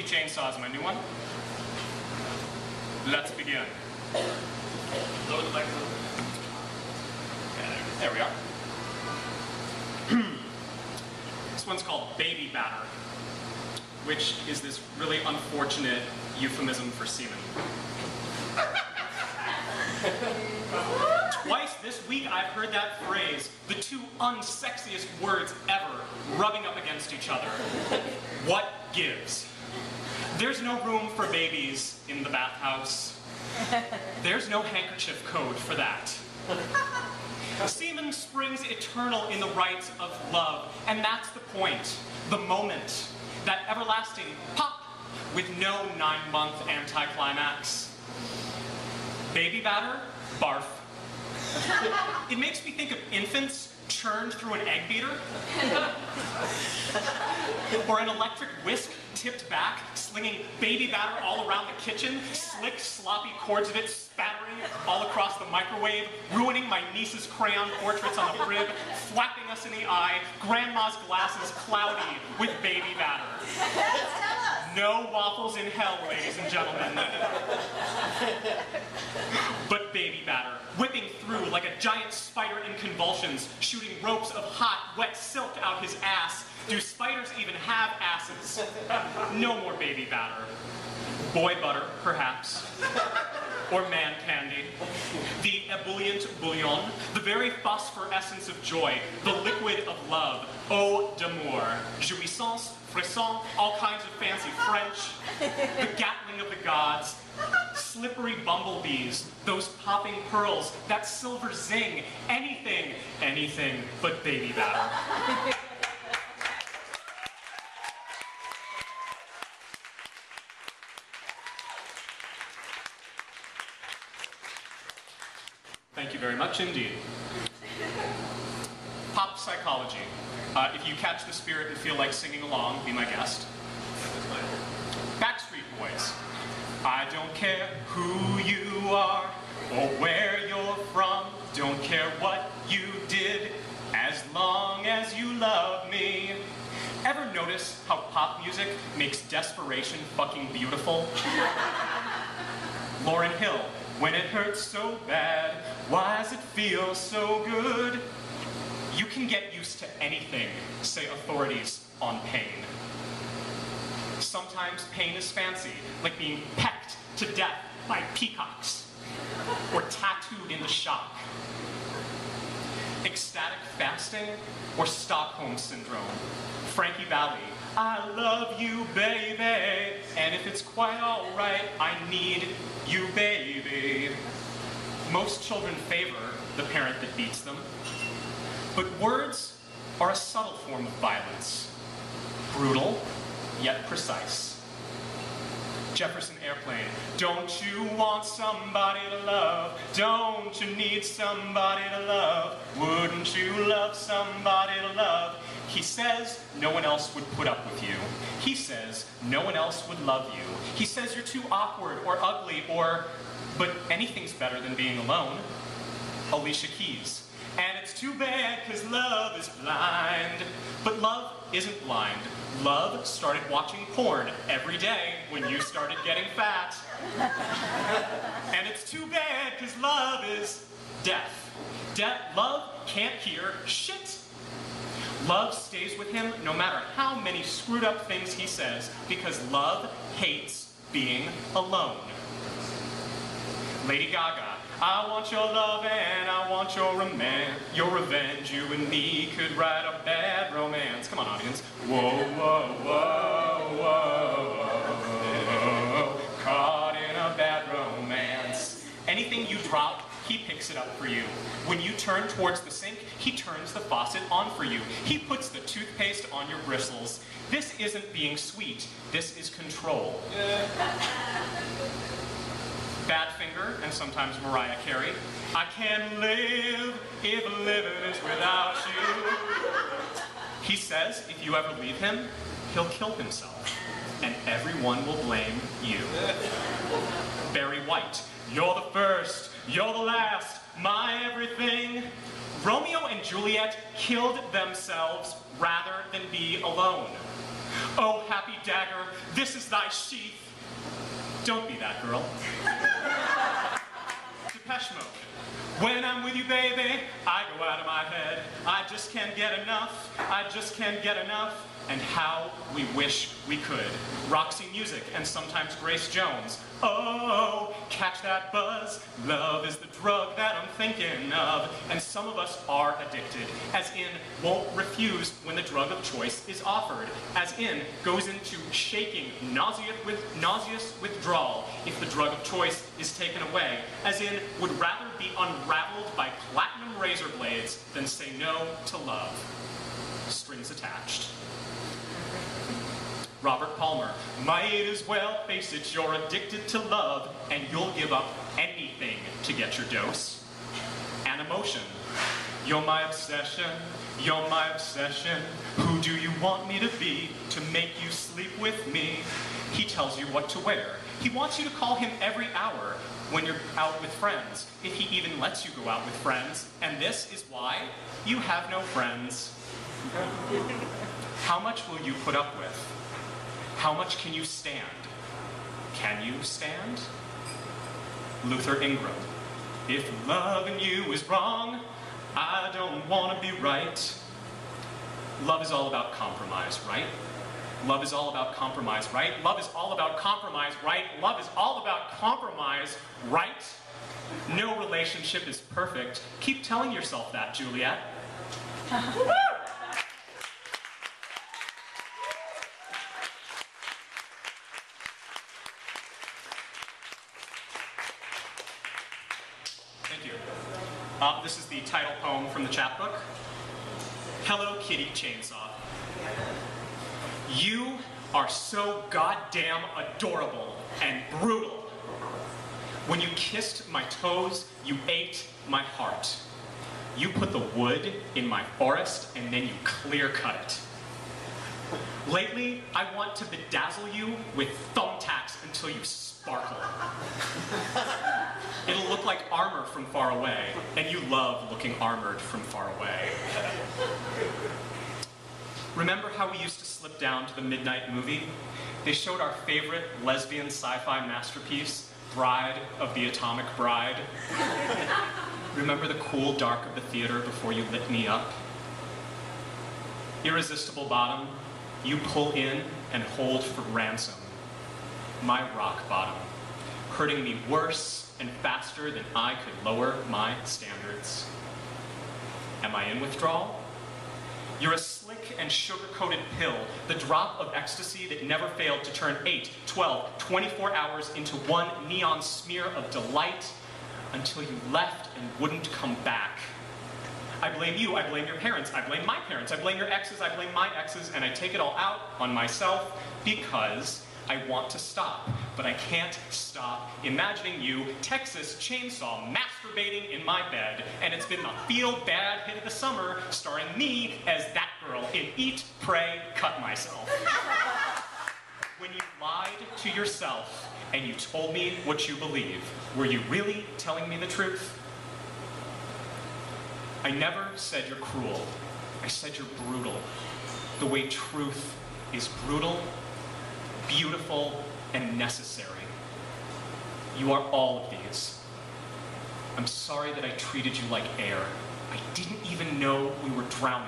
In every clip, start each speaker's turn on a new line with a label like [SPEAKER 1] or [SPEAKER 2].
[SPEAKER 1] chainsaw is my new one. Let's begin.
[SPEAKER 2] Lower the microphone.
[SPEAKER 1] There we are. This one's called baby batter, which is this really unfortunate euphemism for semen. Twice this week I've heard that phrase, the two unsexiest words ever, rubbing up against each other. What gives? There's no room for babies in the bathhouse. There's no handkerchief code for that. Semen springs eternal in the rites of love, and that's the point, the moment, that everlasting pop with no 9-month anticlimax. Baby batter, barf. It makes me think of infants churned through an egg beater, or an electric whisk tipped back, slinging baby batter all around the kitchen, slick, sloppy cords of it spattering all across the microwave, ruining my niece's crayon portraits on the crib, flapping us in the eye, grandma's glasses cloudy with baby batter. No waffles in hell, ladies and gentlemen. But baby batter, whipping through like a giant spider in convulsions, shooting ropes of hot, wet silk out his ass. Do spiders even have asses? No more baby batter. Boy butter, perhaps. Or man candy. The ebullient bouillon, the very phosphorescence of joy, the liquid of love, eau d'amour, jouissance, frisson, all kinds of fancy French, the gatling of the gods, slippery bumblebees, those popping pearls, that silver zing, anything, anything but baby batter. Thank you very much indeed. Pop psychology. If you catch the spirit and feel like singing along, be my guest. Backstreet Boys. I don't care who you are or where you're from. Don't care what you did as long as you love me. Ever notice how pop music makes desperation fucking beautiful? Lauryn Hill. When it hurts so bad, why does it feel so good? You can get used to anything, say authorities on pain. Sometimes pain is fancy, like being pecked to death by peacocks, or tattooed into shock. Ecstatic fasting, or Stockholm Syndrome. Frankie Valli, I love you, baby, and if it's quite all right, I need you, baby. Most children favor the parent that beats them, but words are a subtle form of violence, brutal, yet precise. Jefferson Airplane, don't you want somebody to love? Don't you need somebody to love? Wouldn't you love somebody to love? He says no one else would put up with you. He says no one else would love you. He says you're too awkward or ugly or, but anything's better than being alone. Alicia Keys. And it's too bad because love is blind. But love isn't blind. Love started watching porn every day when you started getting fat. And it's too bad because love is deaf. Love can't hear shit. Love stays with him no matter how many screwed up things he says, because love hates being alone. Lady Gaga, I want your love and I want your revenge. You and me could write a bad romance. Come on, audience. Whoa, whoa, whoa, whoa, whoa. Caught in a bad romance. Anything you drop, he picks it up for you. When you turn towards the sink, he turns the faucet on for you. He puts the toothpaste on your bristles. This isn't being sweet. This is control. Badfinger, and sometimes Mariah Carey. I can't live if living is without you. He says if you ever leave him, he'll kill himself, and everyone will blame you. Barry White, you're the first, you're the last, my everything. Romeo and Juliet killed themselves rather than be alone. Oh, happy dagger, this is thy sheath. Don't be that girl. Depeche Mode. When I'm with you, baby, I go out of my head. I just can't get enough. I just can't get enough. And how we wish we could. Roxy Music and sometimes Grace Jones. Oh, catch that buzz. Love is the drug that I'm thinking of. And some of us are addicted, as in won't refuse when the drug of choice is offered, as in goes into shaking, nauseous withdrawal if the drug of choice is taken away, as in would rather be unraveled by platinum razor blades than say no to love. Strings attached. Robert Palmer, might as well face it, you're addicted to love, and you'll give up anything to get your dose. An emotion, you're my obsession, you're my obsession. Who do you want me to be to make you sleep with me? He tells you what to wear. He wants you to call him every hour when you're out with friends, if he even lets you go out with friends. And this is why you have no friends. How much will you put up with? How much can you stand? Can you stand? Luther Ingram. If loving you is wrong, I don't want to be right. Love is all about compromise, right? Love is all about compromise, right? Love is all about compromise, right? Love is all about compromise, right? No relationship is perfect. Keep telling yourself that, Juliet. This is the title poem from the chapbook. Hello Kitty Chainsaw. You are so goddamn adorable and brutal. When you kissed my toes, you ate my heart. You put the wood in my forest and then you clear cut it. Lately, I want to bedazzle you with thumbtacks until you sparkle. It'll look like armor from far away, and you love looking armored from far away. Remember how we used to slip down to the midnight movie? They showed our favorite lesbian sci-fi masterpiece, Bride of the Atomic Bride. Remember the cool dark of the theater before you lit me up? Irresistible bottom, you pull in and hold for ransom. My rock bottom, hurting me worse and faster than I could lower my standards. Am I in withdrawal? You're a slick and sugar-coated pill, the drop of ecstasy that never failed to turn 8, 12, 24 hours into one neon smear of delight until you left and wouldn't come back. I blame you, I blame your parents, I blame my parents, I blame your exes, I blame my exes, and I take it all out on myself because I want to stop, but I can't stop imagining you, Texas Chainsaw, masturbating in my bed, and it's been the feel-bad hit of the summer, starring me as that girl in Eat, Pray, Cut Myself. When you lied to yourself and you told me what you believe, were you really telling me the truth? I never said you're cruel. I said you're brutal. The way truth is brutal, beautiful, and necessary. You are all of these. I'm sorry that I treated you like air. I didn't even know we were drowning.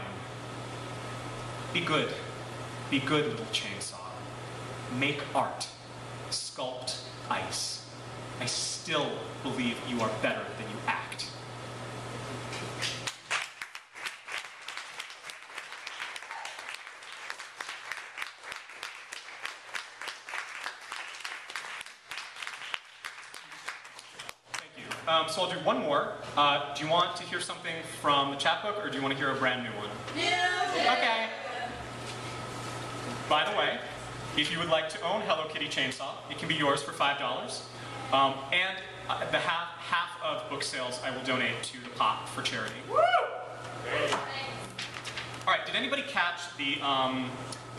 [SPEAKER 1] Be good. Be good, little chainsaw. Make art. Sculpt ice. I still believe you are better than you act. So I'll do one more. Do you want to hear something from the chapbook, or do you want to hear a brand new one? Yeah. Okay. By the way, if you would like to own Hello Kitty Chainsaw, it can be yours for $5. And the half of book sales I will donate to the pot for charity. Woo! All right. Did anybody catch the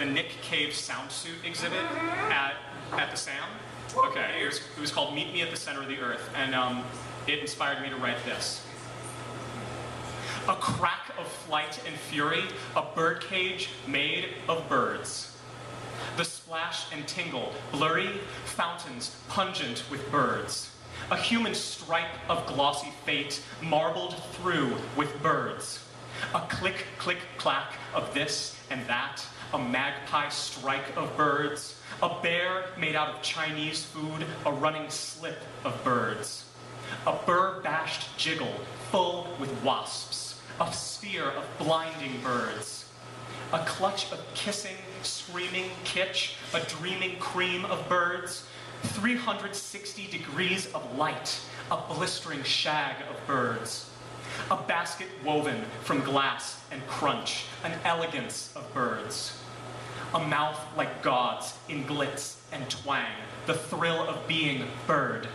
[SPEAKER 1] Nick Cave sound suit exhibit at the SAM? Okay. It was called Meet Me at the Center of the Earth, and it inspired me to write this. A crack of flight and fury, a birdcage made of birds. splash and tingle, blurry fountains pungent with birds. A human stripe of glossy fate, marbled through with birds. A click, click, clack of this and that, a magpie strike of birds. A bear made out of Chinese food, a running slip of birds. A burr-bashed jiggle full with wasps, a sphere of blinding birds. A clutch of kissing, screaming kitsch, a dreaming cream of birds. 360 degrees of light, a blistering shag of birds. A basket woven from glass and crunch, an elegance of birds. A mouth like God's in glitz and twang, the thrill of being bird.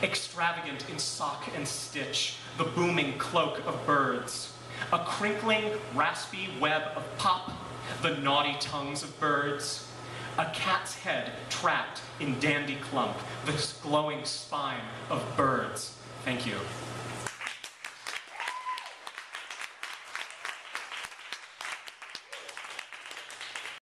[SPEAKER 1] Extravagant in sock and stitch, the booming cloak of birds. A crinkling, raspy web of pop, the naughty tongues of birds. A cat's head trapped in dandy clump, this glowing spine of birds. Thank you.